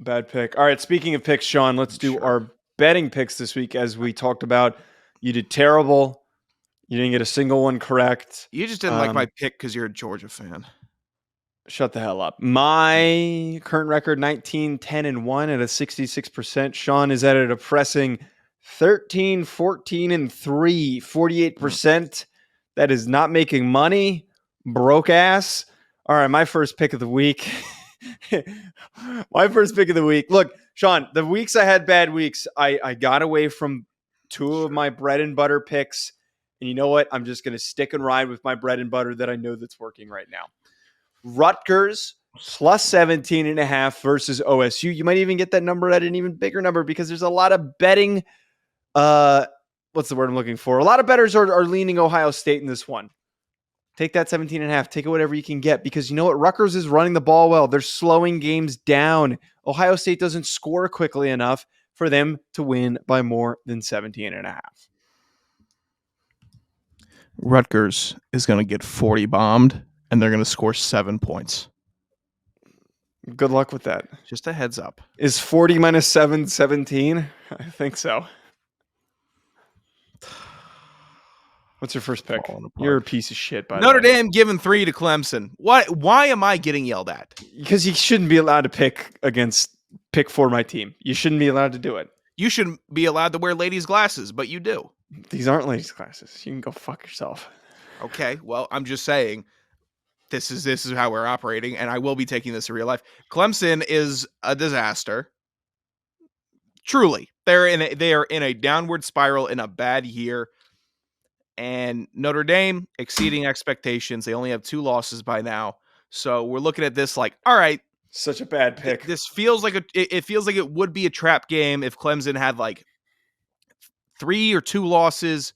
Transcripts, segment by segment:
Bad pick. All right, speaking of picks, Sean, let's do our betting picks this week. As we talked about, you did terrible. You didn't get a single one correct. You just didn't like my pick because you're a Georgia fan. Shut the hell up. My current record, 19, 10, and 1 at a 66%. Sean is at a depressing 13, 14, and 3, 48%. That is not making money. Broke ass. All right, my first pick of the week. Look, Sean, the weeks I had bad weeks, I got away from two of my bread and butter picks. And you know what? I'm just going to stick and ride with my bread and butter that I know that's working right now. Rutgers plus 17.5 versus OSU. You might even get that number at an even bigger number because there's a lot of betting. What's the word I'm looking for? A lot of bettors are leaning Ohio State in this one. Take that 17.5. Take it whatever you can get because you know what? Rutgers is running the ball well. They're slowing games down. Ohio State doesn't score quickly enough for them to win by more than 17.5. Rutgers is going to get 40 bombed, and they're going to score 7 points. Good luck with that. Just a heads up. Is 40 minus 7, 17? I think so. What's your first pick? You're a piece of shit, by the way. Notre Dame giving 3 to Clemson. Why am I getting yelled at? Because you shouldn't be allowed to pick for my team. You shouldn't be allowed to do it. You shouldn't be allowed to wear ladies' glasses, but you do. These aren't ladies' glasses. You can go fuck yourself. Okay, well, I'm just saying this is how we're operating, and I will be taking this in real life. Clemson is a disaster. Truly. They are in a downward spiral in a bad year. And Notre Dame exceeding expectations. They only have 2 losses by now. So we're looking at this like, all right. Such a bad pick. This feels like it feels like it would be a trap game if Clemson had like 3 or 2 losses.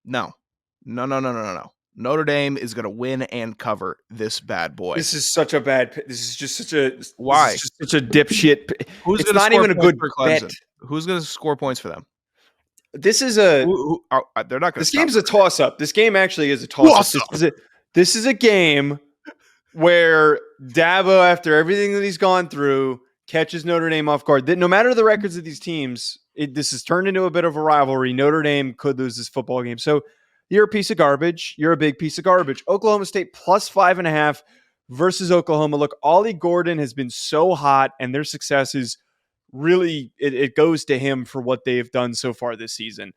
No. Notre Dame is going to win and cover this bad boy. This is such a bad pick. This is just such a why? This is just such a dipshit. It's not even a good bet. Who's going to score points for them? This is they're not going to. This game's a toss-up. This game actually is a toss-up. This is a game where Dabo, after everything that he's gone through, catches Notre Dame off guard. No matter the records of these teams, this has turned into a bit of a rivalry. Notre Dame could lose this football game. So you're a piece of garbage. You're a big piece of garbage. Oklahoma State plus 5.5 versus Oklahoma. Look, Ollie Gordon has been so hot, and their success is really, it goes to him for what they have done so far this season.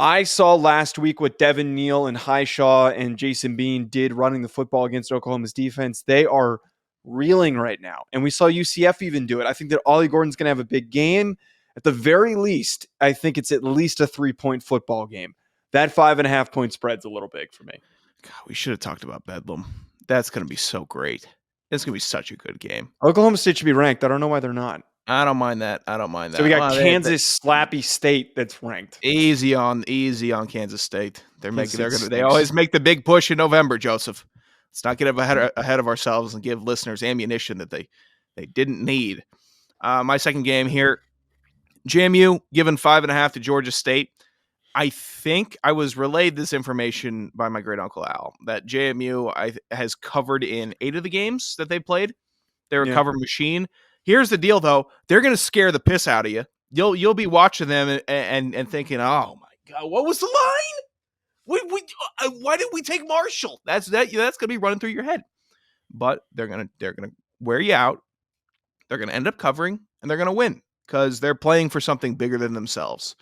I saw last week what Devin Neal and Highshaw and Jason Bean did running the football against Oklahoma's defense. They are reeling right now. And we saw UCF even do it. I think that Ollie Gordon's going to have a big game. At the very least, I think it's at least a 3-point football game. That 5.5 point spread's a little big for me. God, we should have talked about Bedlam. That's going to be so great. It's going to be such a good game. Oklahoma State should be ranked. I don't know why they're not. I don't mind that. So we got Kansas slappy State that's ranked. Easy on Kansas State. They always make the big push in November, Joseph. Let's not get ahead of ourselves and give listeners ammunition that they didn't need. My second game here, JMU given 5.5 to Georgia State. I think I was relayed this information by my great uncle Al that JMU has covered in 8 of the games that they played. They're a cover machine. Here's the deal, though. They're going to scare the piss out of you. You'll be watching them and thinking, "Oh my God, what was the line? Why didn't we take Marshall?" That's going to be running through your head. But they're going to wear you out. They're going to end up covering, and they're going to win because they're playing for something bigger than themselves.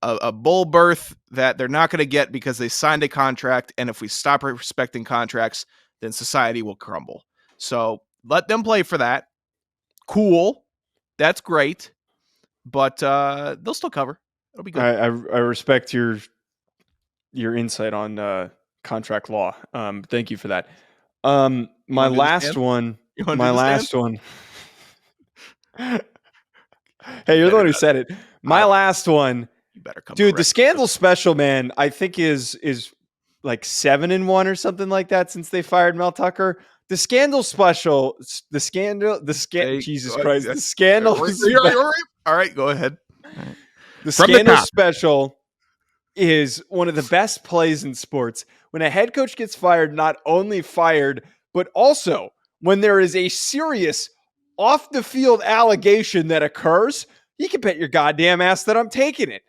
A bull berth that they're not going to get because they signed a contract, and if we stop respecting contracts, then society will crumble. So let them play for that. Cool. That's great. But they'll still cover. It'll be good. I respect your insight on contract law. Thank you for that. My last one. Hey, you're the one who said it. My last one. You better come. Dude, the scandal special, man, I think is like 7-1 or something like that since they fired Mel Tucker. The scandal special, Jesus Christ, the scandal. All right, go ahead. The scandal special is one of the best plays in sports. When a head coach gets fired, not only fired, but also when there is a serious off the field allegation that occurs, you can bet your goddamn ass that I'm taking it.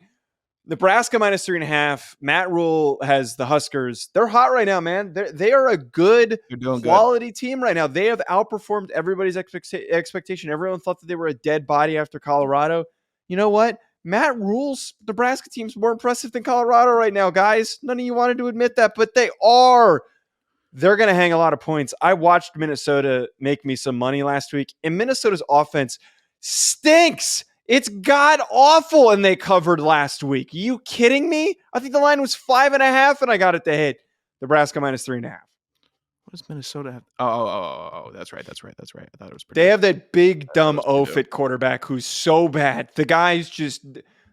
Nebraska minus 3.5. Matt Rule has the Huskers. They're hot right now, man. They are a good quality team right now. They have outperformed everybody's expectation. Everyone thought that they were a dead body after Colorado. You know what? Matt Rule's Nebraska team's more impressive than Colorado right now, guys. None of you wanted to admit that, but they are. They're going to hang a lot of points. I watched Minnesota make me some money last week, and Minnesota's offense stinks. It's god awful, and they covered last week. Are you kidding me? I think the line was 5.5, and I got it to hit. Nebraska minus 3.5. What does Minnesota have? Oh, that's right. I thought it was pretty. They have that big, dumb O-fit quarterback who's so bad. The guy's just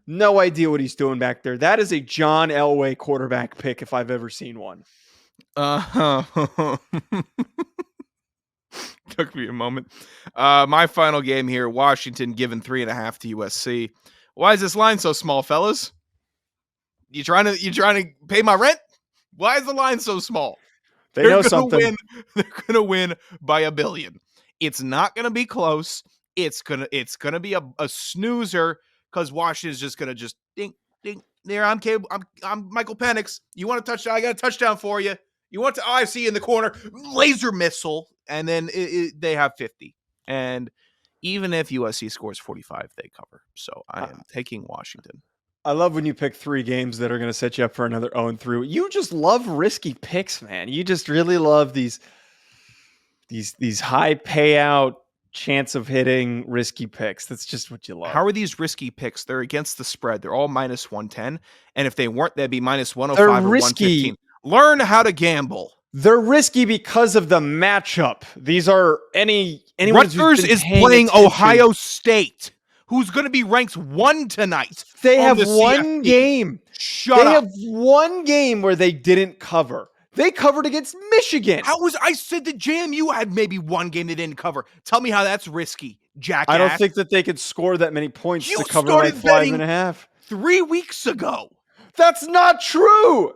no idea what he's doing back there. That is a John Elway quarterback pick if I've ever seen one. Took me a moment. My final game here, Washington given 3.5 to USC. Why is this line so small, fellas? You trying to pay my rent? Why is the line so small? They're know something. They're gonna win by $1 billion. It's not gonna be close. It's gonna be a snoozer because Washington's just gonna ding ding. There, I'm Michael Penix. You want a touchdown? I got a touchdown for you. You want to? I see you in the corner. Laser missile. And then they have 50. And even if USC scores 45, they cover. So I am taking Washington. I love when you pick 3 games that are going to set you up for another 0-3. You just love risky picks, man. You just really love these high payout chance of hitting risky picks. That's just what you love. How are these risky picks? They're against the spread. They're all minus 110. And if they weren't, they'd be minus 105 They're or risky. 115. Learn how to gamble. They're risky because of the matchup. These are anyone. Rutgers is playing Ohio State, who's going to be ranked 1 tonight. They have one game. Shut up. They have one game where they didn't cover. They covered against Michigan. I said that JMU had maybe one game they didn't cover. Tell me how that's risky, jackass. I don't think that they could score that many points to cover like 5.5. 3 weeks ago. That's not true.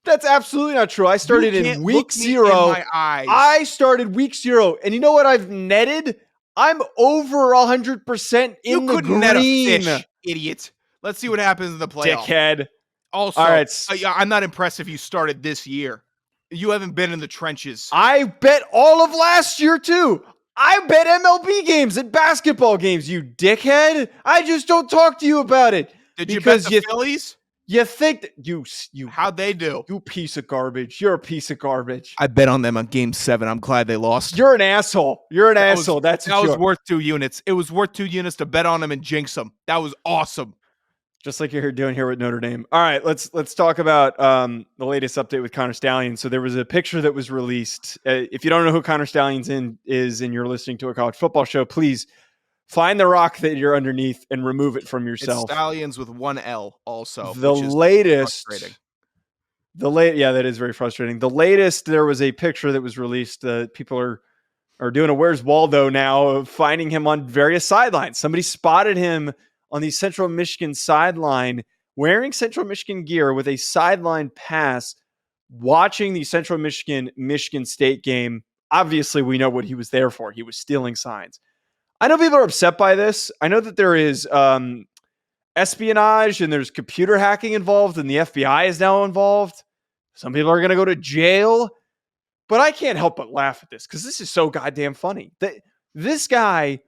That's absolutely not true. I started in week 0. I started week 0. And you know what I've netted? I'm over 100% in the green. Net a fish, idiot. Let's see what happens in the playoff. Dickhead. Also, all right. I'm not impressed if you started this year. You haven't been in the trenches. I bet all of last year, too. I bet MLB games and basketball games, you dickhead. I just don't talk to you about it. Did you bet the Phillies? You think that you how'd they do? You piece of garbage. You're a piece of garbage. I bet on them on game 7. I'm glad they lost. You're an asshole. You're an asshole. That was worth 2 units. It was worth 2 units to bet on them and jinx them. That was awesome. Just like you're doing here with Notre Dame. All right, let's talk about the latest update with Connor Stallions. So there was a picture that was released. If you don't know who Connor Stallions is and you're listening to a college football show, please find the rock that you're underneath and remove it from yourself. It's Stallions with 1 L also. The latest. Yeah, that is very frustrating. The latest, there was a picture that was released. People are doing a Where's Waldo now of finding him on various sidelines. Somebody spotted him on the Central Michigan sideline wearing Central Michigan gear with a sideline pass, watching the Central Michigan State game. Obviously, we know what he was there for. He was stealing signs. I know people are upset by this. I know that there is espionage and there's computer hacking involved and the FBI is now involved. Some people are going to go to jail. But I can't help but laugh at this because this is so goddamn funny. This guy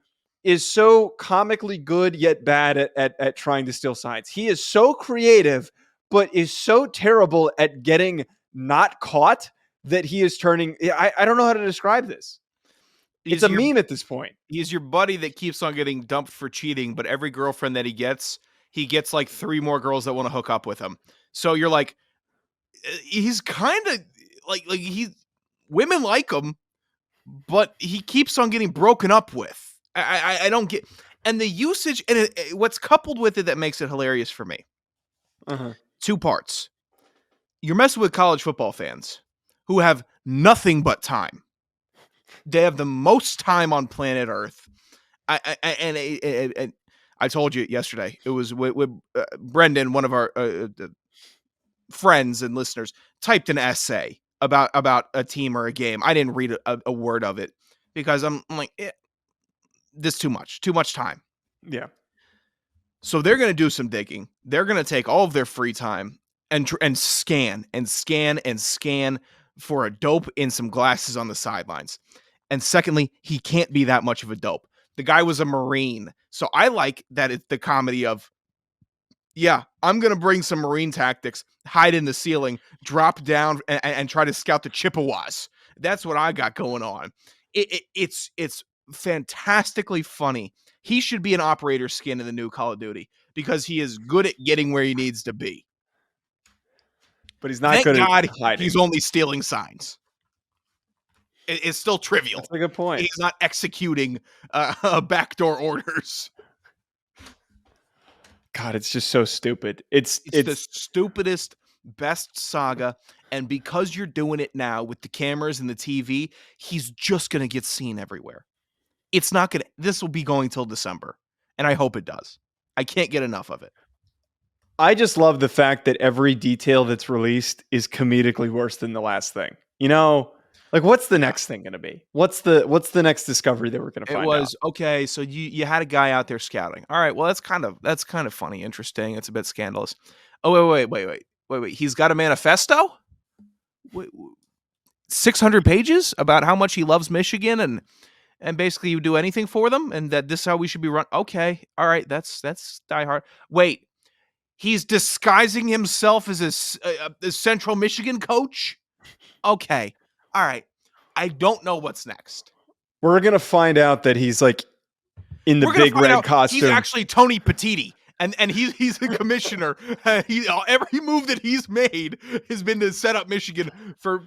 is so comically good yet bad at trying to steal signs. He is so creative, but is so terrible at getting not caught that he is turning... I don't know how to describe this. It's a meme at this point. He's your buddy that keeps on getting dumped for cheating, but every girlfriend that he gets like 3 more girls that want to hook up with him. So you're like, he's kind of like women like him, but he keeps on getting broken up with. I don't get, and the usage and what's coupled with it that makes it hilarious for me. 2 parts. You're messing with college football fans who have nothing but time. They have the most time on planet Earth. I told you yesterday, it was with Brendan, one of our friends and listeners, typed an essay about a team or a game. I didn't read a word of it because I'm like, this too much time. Yeah. So they're going to do some digging. They're going to take all of their free time and scan for a dope in some glasses on the sidelines. And secondly, he can't be that much of a dope. The guy was a Marine. So I like that it's the comedy of, yeah, I'm going to bring some Marine tactics, hide in the ceiling, drop down, and try to scout the Chippewas. That's what I got going on. It's fantastically funny. He should be an operator skin in the new Call of Duty because he is good at getting where he needs to be. But he's not good at hiding. He's only stealing signs. It's still trivial. That's a good point. He's not executing backdoor orders. God, it's just so stupid. It's the stupidest, best saga. And because you're doing it now with the cameras and the TV, he's just going to get seen everywhere. It's not going to, this will be going till December. And I hope it does. I can't get enough of it. I just love the fact that every detail that's released is comedically worse than the last thing. You know, like what's the next thing going to be? What's the next discovery that we're going to find out? Okay, so you had a guy out there scouting. All right, well that's kind of funny, interesting. It's a bit scandalous. Oh wait. He's got a manifesto? 600 pages about how much he loves Michigan and basically you do anything for them and that this is how we should be run. Okay. All right, that's die hard. Wait. He's disguising himself as a Central Michigan coach? Okay. All right. I don't know what's next. We're going to find out that he's like in the big red costume. He's actually Tony Petitti. And he's a commissioner. Every move that he's made has been to set up Michigan for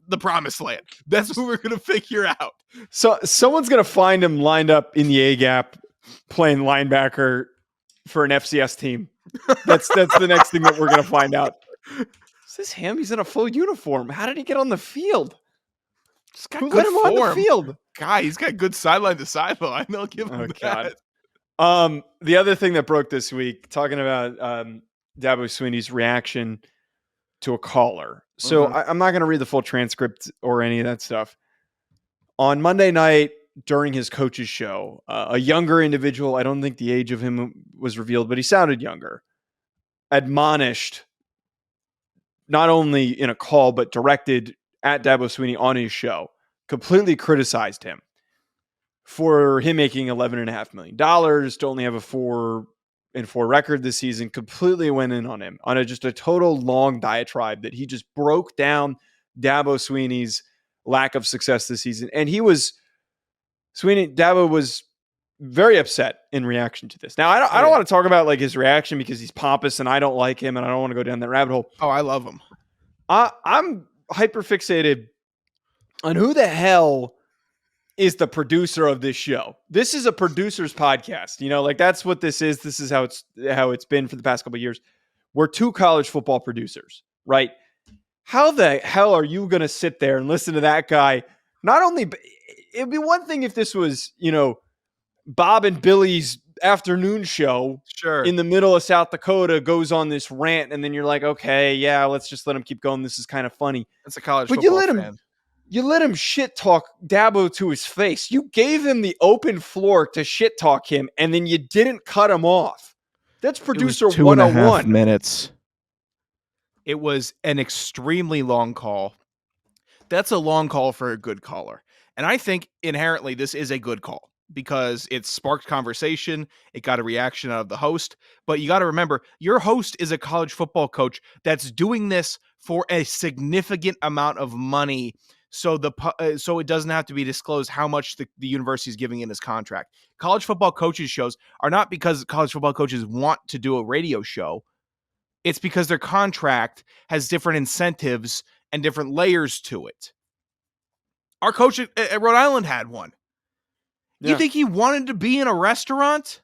the promised land. That's what we're going to figure out. So someone's going to find him lined up in the A gap playing linebacker for an FCS team. That's the next thing that we're going to find out. Is this him? He's in a full uniform. How did he get on the field? Who let him on the field? Guy, he's got good sideline to sideline. They'll give him that. God. The other thing that broke this week, talking about Dabo Swinney's reaction to a caller. So I'm not going to read the full transcript or any of that stuff. On Monday night during his coach's show, a younger individual, I don't think the age of him was revealed, but he sounded younger, admonished not only in a call, but directed at Dabo Swinney on his show, completely criticized him for him making $11.5 million to only have a 4-4 record this season. Completely went in on him on just a total long diatribe that he just broke down Dabo Swinney's lack of success this season. And Dabo was very upset in reaction to this. Now, I don't want to talk about like his reaction because he's pompous and I don't like him and I don't want to go down that rabbit hole. Oh, I love him. I'm hyper fixated on who the hell is the producer of this show. This is a producer's podcast. You know, like that's what this is. This is how it's been for the past couple of years. We're two college football producers, right? How the hell are you going to sit there and listen to that guy? Not only, it'd be one thing if this was, you know, Bob and Billy's afternoon show in the middle of South Dakota goes on this rant, and then you're like, okay, yeah, let's just let him keep going. This is kind of funny. That's a college football fan. You let him shit talk Dabo to his face. You gave him the open floor to shit talk him, and then you didn't cut him off. That's producer 101. 2.5 minutes. It was an extremely long call. That's a long call for a good caller. And I think inherently this is a good call because it sparked conversation. It got a reaction out of the host. But you got to remember, your host is a college football coach that's doing this for a significant amount of money. So it doesn't have to be disclosed how much the university is giving in his contract. College football coaches shows are not because college football coaches want to do a radio show. It's because their contract has different incentives and different layers to it. Our coach at Rhode Island had one. Yeah. You think he wanted to be in a restaurant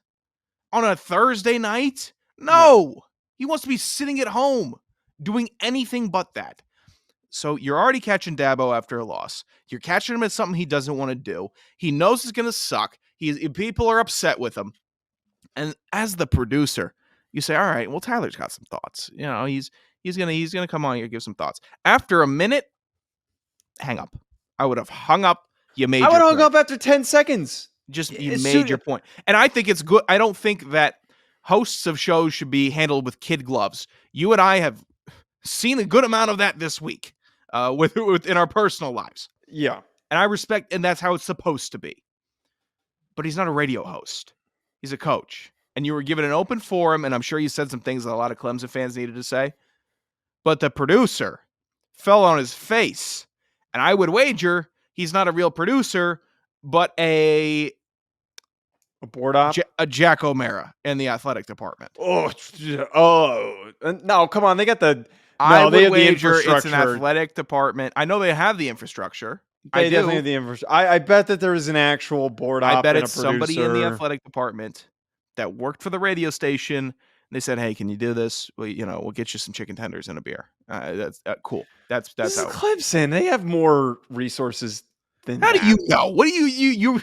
on a Thursday night? No. He wants to be sitting at home doing anything but that. So you're already catching Dabo after a loss. You're catching him at something he doesn't want to do. He knows it's going to suck. People are upset with him. And as the producer, you say, all right, well, Tyler's got some thoughts. You know, he's gonna come on here and give some thoughts. After a minute, hang up. I would have hung up. I would have hung up after 10 seconds. You made your point. And I think it's good. I don't think that hosts of shows should be handled with kid gloves. You and I have seen a good amount of that this week within our personal lives. Yeah. And I respect, and that's how it's supposed to be. But he's not a radio host. He's a coach. And you were given an open forum, and I'm sure you said some things that a lot of Clemson fans needed to say. But the producer fell on his face. And I would wager he's not a real producer, but a board op? A Jack O'Mara in the athletic department. No, come on. They got the... I would wager it's an athletic department. I know they have the infrastructure. They definitely have the infrastructure. I bet that there is an actual board op. I bet it's somebody in the athletic department that worked for the radio station. And they said, "Hey, can you do this? Well, we'll get you some chicken tenders and a beer." That's cool. That's this how is Clemson. They have more resources than. How do you know? What do you?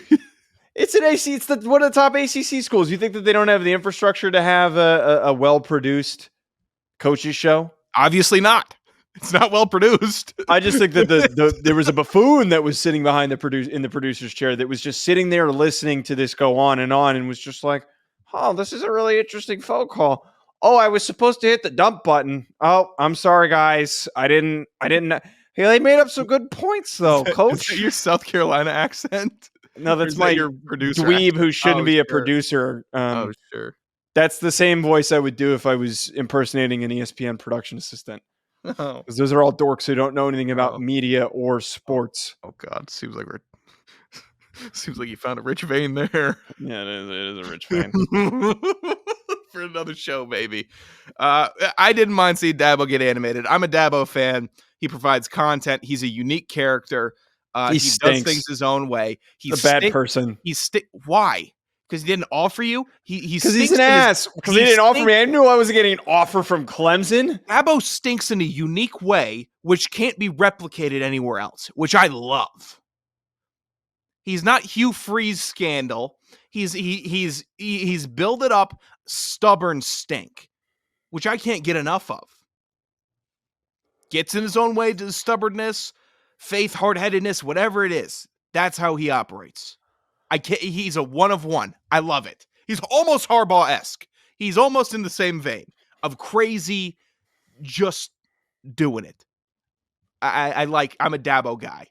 It's an AC. It's one of the top ACC schools. You think that they don't have the infrastructure to have a well-produced coaches show? Obviously not. It's not well produced. I just think that there was a buffoon that was sitting behind in the producer's chair that was just sitting there listening to this go on and was just like, "Oh, this is a really interesting phone call. Oh, I was supposed to hit the dump button. Oh, I'm sorry, guys. I didn't. Hey, they made up some good points though, Coach." Is that your South Carolina accent? No, that's my your producer dweeb accent? who shouldn't be a producer. Sure. That's the same voice I would do if I was impersonating an ESPN production assistant. Because those are all dorks who don't know anything about media or sports. Oh God, seems like you found a rich vein there. Yeah, it is a rich vein. For another show, baby. I didn't mind seeing Dabo get animated. I'm a Dabo fan. He provides content. He's a unique character. He does things his own way. He's a bad person. Why? Because he didn't offer you? Because he's an ass. Because he didn't offer me. I knew I wasn't getting an offer from Clemson. Dabo stinks in a unique way, which can't be replicated anywhere else, which I love. He's not Hugh Freeze scandal. He's build it up stubborn stink, which I can't get enough of. Gets in his own way to stubbornness, faith, hard-headedness, whatever it is. That's how he operates. He's a one of one. I love it. He's almost Harbaugh-esque. He's almost in the same vein of crazy, just doing it. I'm a Dabo guy.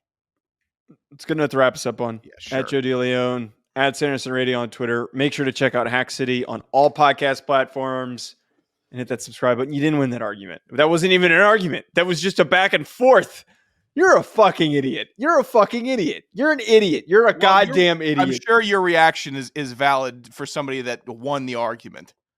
It's good enough to wrap us up on. Yeah, sure. At Joe DeLeone, at Sanderson Radio on Twitter. Make sure to check out Hack City on all podcast platforms and hit that subscribe button. You didn't win that argument. That wasn't even an argument. That was just a back and forth. You're a fucking idiot. You're a fucking idiot. You're an idiot. You're a goddamn idiot. I'm sure your reaction is valid for somebody that won the argument.